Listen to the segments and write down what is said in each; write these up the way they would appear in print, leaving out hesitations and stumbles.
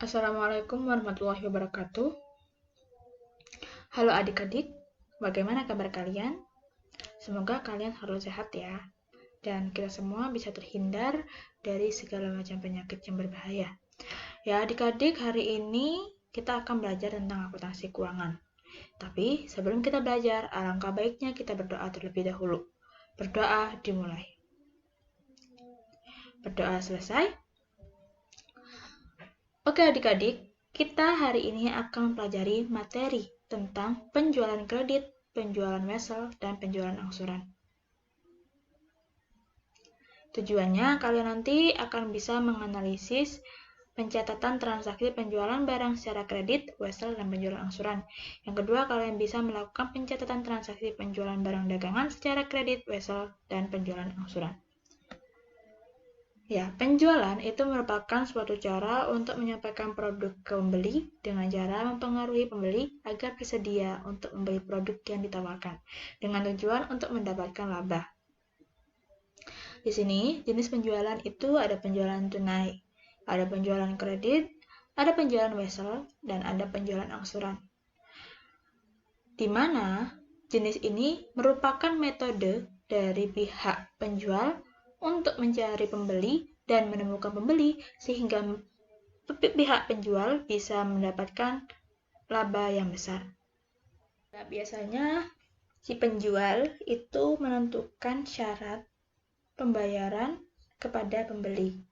Assalamualaikum warahmatullahi wabarakatuh. Halo adik-adik, bagaimana kabar kalian? Semoga kalian selalu sehat ya, dan kita semua bisa terhindar dari segala macam penyakit yang berbahaya. Ya adik-adik, hari ini kita akan belajar tentang akuntansi keuangan. Tapi sebelum kita belajar, alangkah baiknya kita berdoa terlebih dahulu. Berdoa dimulai. Berdoa selesai. Oke adik-adik, kita hari ini akan mempelajari materi tentang penjualan kredit, penjualan wesel, dan penjualan angsuran. Tujuannya, kalian nanti akan bisa menganalisis pencatatan transaksi penjualan barang secara kredit, wesel, dan penjualan angsuran. Yang kedua, kalian bisa melakukan pencatatan transaksi penjualan barang dagangan secara kredit, wesel, dan penjualan angsuran. Ya, penjualan itu merupakan suatu cara untuk menyampaikan produk ke pembeli dengan cara mempengaruhi pembeli agar bersedia untuk membeli produk yang ditawarkan dengan tujuan untuk mendapatkan laba. Di sini, jenis penjualan itu ada penjualan tunai, ada penjualan kredit, ada penjualan wesel, dan ada penjualan angsuran. Di mana jenis ini merupakan metode dari pihak penjual untuk mencari pembeli dan menemukan pembeli sehingga pihak penjual bisa mendapatkan laba yang besar. Nah, biasanya si penjual itu menentukan syarat pembayaran kepada pembeli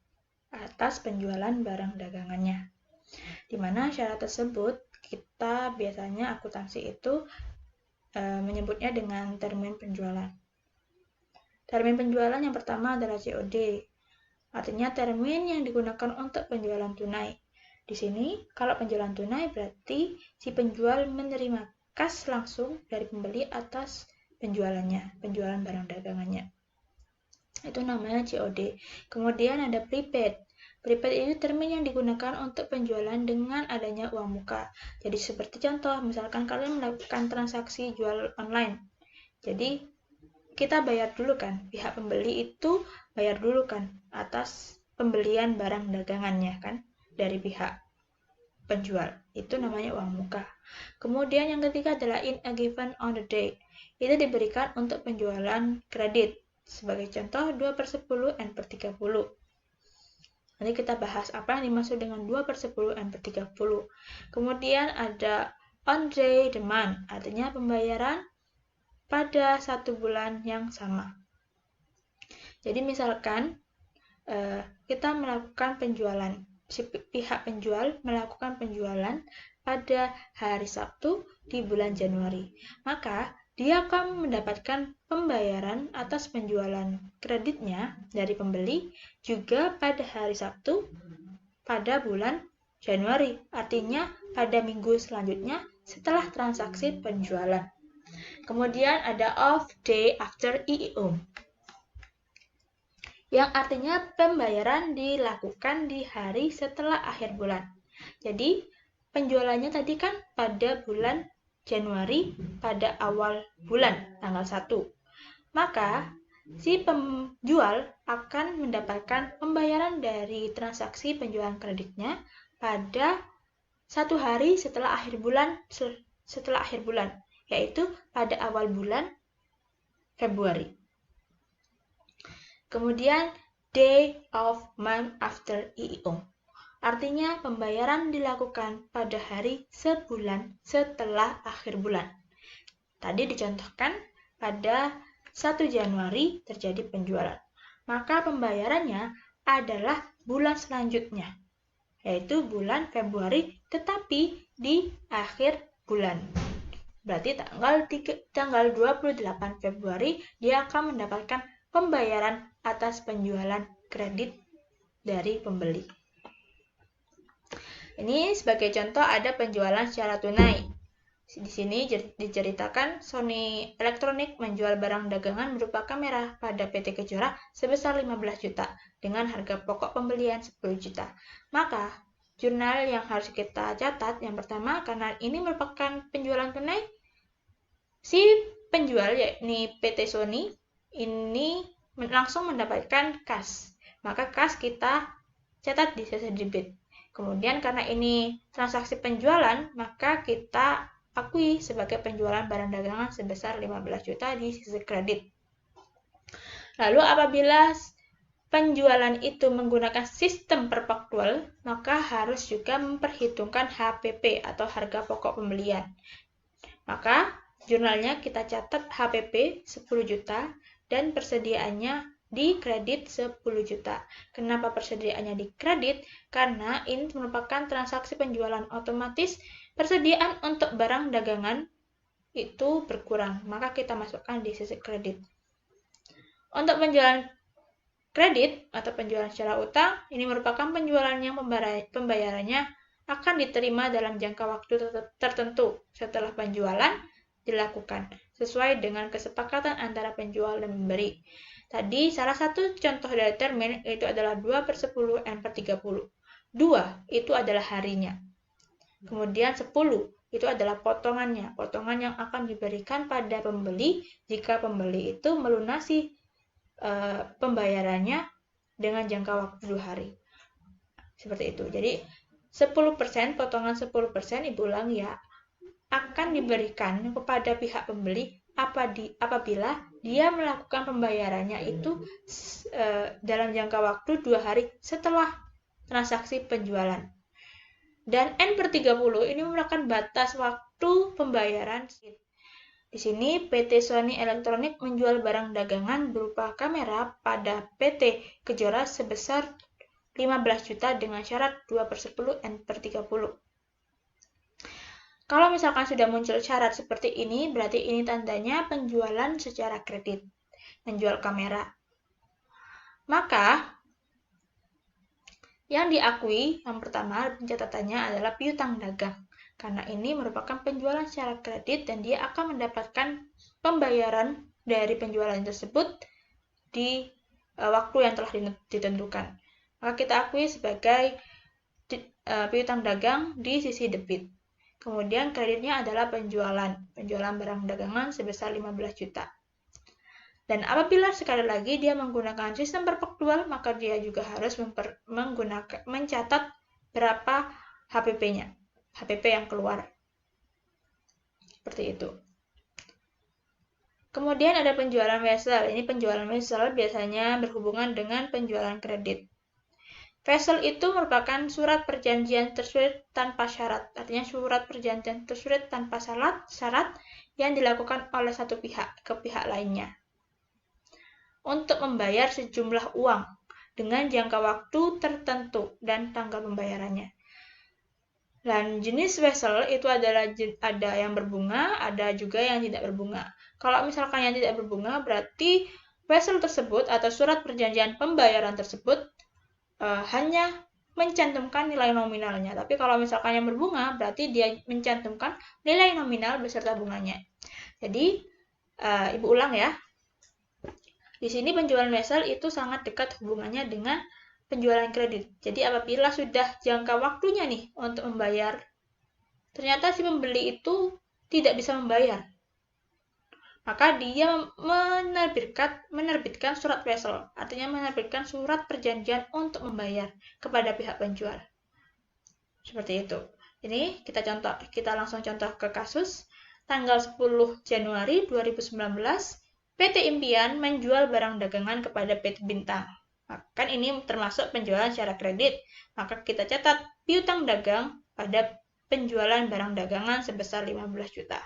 atas penjualan barang dagangannya. Di mana syarat tersebut kita biasanya akuntansi itu menyebutnya dengan termin penjualan. Termin penjualan yang pertama adalah COD, artinya termin yang digunakan untuk penjualan tunai. Di sini, kalau penjualan tunai berarti si penjual menerima kas langsung dari pembeli atas penjualannya, penjualan barang dagangannya. Itu namanya COD. Kemudian ada prepaid. Prepaid itu termin yang digunakan untuk penjualan dengan adanya uang muka. Jadi seperti contoh, misalkan kalian melakukan transaksi jual online. Jadi kita bayar dulu kan, pihak pembeli itu bayar dulu kan atas pembelian barang dagangannya kan dari pihak penjual. Itu namanya uang muka. Kemudian yang ketiga adalah in a given on the day. Itu diberikan untuk penjualan kredit. Sebagai contoh 2/10 N/30. Nanti kita bahas apa yang dimaksud dengan 2/10 N/30. Kemudian ada on day demand, artinya pembayaran pada 1 bulan yang sama. Jadi misalkan kita melakukan penjualan, si pihak penjual melakukan penjualan pada hari Sabtu di bulan Januari, maka dia akan mendapatkan pembayaran atas penjualan kreditnya dari pembeli juga pada hari Sabtu pada bulan Januari, artinya pada minggu selanjutnya setelah transaksi penjualan. Kemudian ada off day after EIO, yang artinya pembayaran dilakukan di hari setelah akhir bulan. Jadi penjualannya tadi kan pada bulan Januari pada awal bulan tanggal 1. Maka si penjual akan mendapatkan pembayaran dari transaksi penjualan kreditnya pada 1 hari setelah akhir bulan, yaitu pada awal bulan Februari. Kemudian day of month after EIO, artinya pembayaran dilakukan pada hari sebulan setelah akhir bulan. Tadi dicontohkan pada 1 Januari terjadi penjualan, maka pembayarannya adalah bulan selanjutnya, yaitu bulan Februari, tetapi di akhir bulan. Berarti tanggal 28 Februari dia akan mendapatkan pembayaran atas penjualan kredit dari pembeli. Ini sebagai contoh ada penjualan secara tunai. Di sini diceritakan Sony Electronic menjual barang dagangan berupa kamera pada PT Kejora sebesar 15 juta dengan harga pokok pembelian 10 juta. Maka jurnal yang harus kita catat yang pertama, karena ini merupakan penjualan tunai, si penjual yakni PT Sony ini langsung mendapatkan kas. Maka kas kita catat di sisi debit. Kemudian karena ini transaksi penjualan, maka kita akui sebagai penjualan barang dagangan sebesar 15 juta di sisi kredit. Lalu apabila penjualan itu menggunakan sistem perpaktual, maka harus juga memperhitungkan HPP atau harga pokok pembelian. Maka jurnalnya kita catat HPP 10 juta dan persediaannya di kredit 10 juta. Kenapa persediaannya di kredit? Karena ini merupakan transaksi penjualan, otomatis persediaan untuk barang dagangan itu berkurang, maka kita masukkan di sisi kredit. Untuk penjualan kredit atau penjualan secara utang, ini merupakan penjualan yang pembayarannya akan diterima dalam jangka waktu tertentu setelah penjualan dilakukan, sesuai dengan kesepakatan antara penjual dan pemberi. Tadi salah satu contoh dari termin itu adalah 2/10 N/30. 2 itu adalah harinya. Kemudian 10 itu adalah potongannya, potongan yang akan diberikan pada pembeli jika pembeli itu melunasi pembayarannya dengan jangka waktu 2 hari. Seperti itu. Jadi 10%, potongan 10%, Ibu ulang ya, akan diberikan kepada pihak pembeli apabila dia melakukan pembayarannya itu dalam jangka waktu 2 hari setelah transaksi penjualan. Dan N/30 ini merupakan batas waktu pembayaran. Di sini PT Sony Elektronik menjual barang dagangan berupa kamera pada PT Kejora sebesar 15 juta dengan syarat 2/10 N/30. Kalau misalkan sudah muncul syarat seperti ini, berarti ini tandanya penjualan secara kredit, menjual kamera. Maka, yang diakui yang pertama pencatatannya adalah piutang dagang. Karena ini merupakan penjualan secara kredit dan dia akan mendapatkan pembayaran dari penjualan tersebut di waktu yang telah ditentukan. Maka kita akui sebagai piutang dagang di sisi debit. Kemudian kreditnya adalah penjualan barang dagangan sebesar 15 juta. Dan apabila sekali lagi dia menggunakan sistem perpaktual, maka dia juga harus mencatat berapa HPP-nya. HPP yang keluar. Seperti itu. Kemudian ada penjualan wesel. Ini penjualan wesel biasanya berhubungan dengan penjualan kredit. Wesel itu merupakan surat perjanjian tersurat tanpa syarat. Artinya surat perjanjian tersurat tanpa syarat yang dilakukan oleh satu pihak ke pihak lainnya untuk membayar sejumlah uang dengan jangka waktu tertentu dan tanggal pembayarannya. Dan jenis wesel itu adalah ada yang berbunga, ada juga yang tidak berbunga. Kalau misalkan yang tidak berbunga, berarti wesel tersebut atau surat perjanjian pembayaran tersebut hanya mencantumkan nilai nominalnya. Tapi kalau misalkan yang berbunga, berarti dia mencantumkan nilai nominal beserta bunganya. Jadi, Ibu ulang ya. Di sini penjualan wesel itu sangat dekat hubungannya dengan penjualan kredit. Jadi apabila sudah jangka waktunya nih untuk membayar, ternyata si pembeli itu tidak bisa membayar, maka dia menerbitkan surat wesel, artinya menerbitkan surat perjanjian untuk membayar kepada pihak penjual. Seperti itu. Ini kita langsung contoh ke kasus. Tanggal 10 Januari 2019, PT Impian menjual barang dagangan kepada PT Bintang. Kan ini termasuk penjualan secara kredit, maka kita catat piutang dagang pada penjualan barang dagangan sebesar 15 juta.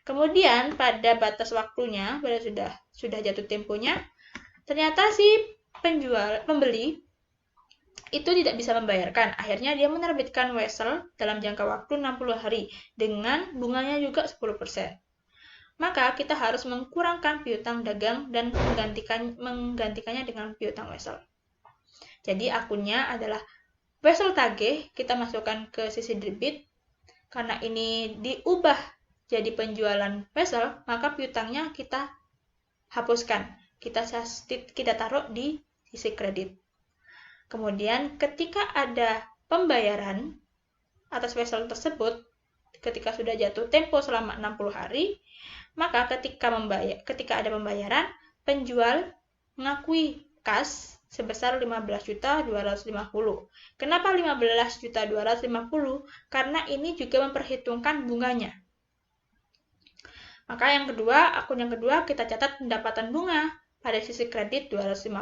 Kemudian pada batas waktunya, pada sudah jatuh temponya, ternyata si pembeli itu tidak bisa membayarkan. Akhirnya dia menerbitkan wesel dalam jangka waktu 60 hari dengan bunganya juga 10%. Maka kita harus mengkurangkan piutang dagang dan menggantikannya dengan piutang wesel. Jadi akunnya adalah wesel tagih, kita masukkan ke sisi debit. Karena ini diubah jadi penjualan wesel, maka piutangnya kita hapuskan. Kita taruh di sisi kredit. Kemudian ketika ada pembayaran atas wesel tersebut, ketika sudah jatuh tempo selama 60 hari, maka ketika ada pembayaran, penjual mengakui kas sebesar 15.250. Kenapa 15.250? Karena ini juga memperhitungkan bunganya. Maka akun yang kedua kita catat pendapatan bunga pada sisi kredit 250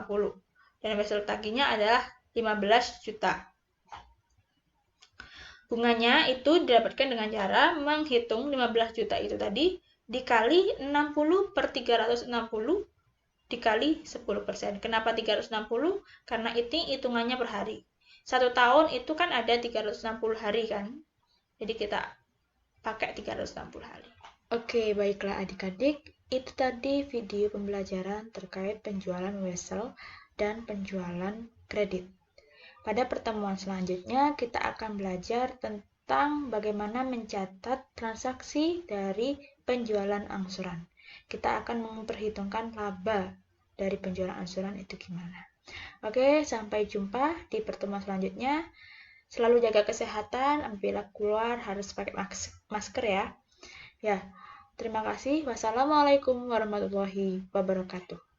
dan wesel tagihnya adalah 15 juta. Bunganya itu didapatkan dengan cara menghitung 15 juta itu tadi dikali 60 per 360 dikali 10%. Kenapa 360? Karena itu hitungannya per hari. 1 tahun itu kan ada 360 hari kan? Jadi kita pakai 360 hari. Oke, baiklah adik-adik. Itu tadi video pembelajaran terkait penjualan wesel dan penjualan kredit. Pada pertemuan selanjutnya, kita akan belajar tentang bagaimana mencatat transaksi dari penjualan angsuran. Kita akan memperhitungkan laba dari penjualan angsuran itu gimana. Oke, sampai jumpa di pertemuan selanjutnya. Selalu jaga kesehatan, apabila keluar harus pakai masker ya. Ya, terima kasih. Wassalamualaikum warahmatullahi wabarakatuh.